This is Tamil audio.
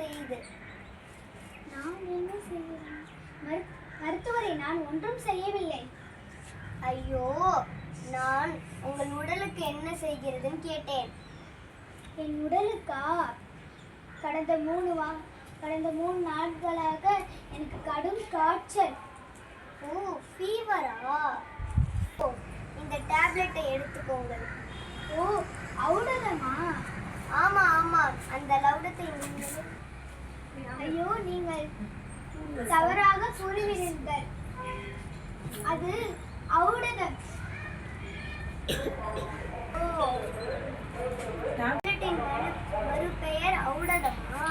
செய்யுது. நான் என்ன செய்கிறேன்? மருத்துவரே, நான் ஒன்றும் செய்யவில்லை. ஐயோ, நான் உங்கள் உடலுக்கு என்ன செய்கிறதுன்னு கேட்டேன். என் உடலுக்கா? கடந்த 3 நாட்களாக எனக்கு கடும் காய்ச்சல். ஓ, ஃபீவரா? ஓ, இந்த டேப்லெட்டை எடுத்துக்கோங்க. ஓ, ஔடதமா? ஆமா ஆமா, அந்த லவுடத்தை நீங்கள். ஐயோ, நீங்கள் தவறாக கூறினீர்கள். அது ஔடதம். ஓ, டேப்லெட்டின் மறுபெயர் ஔடதமா?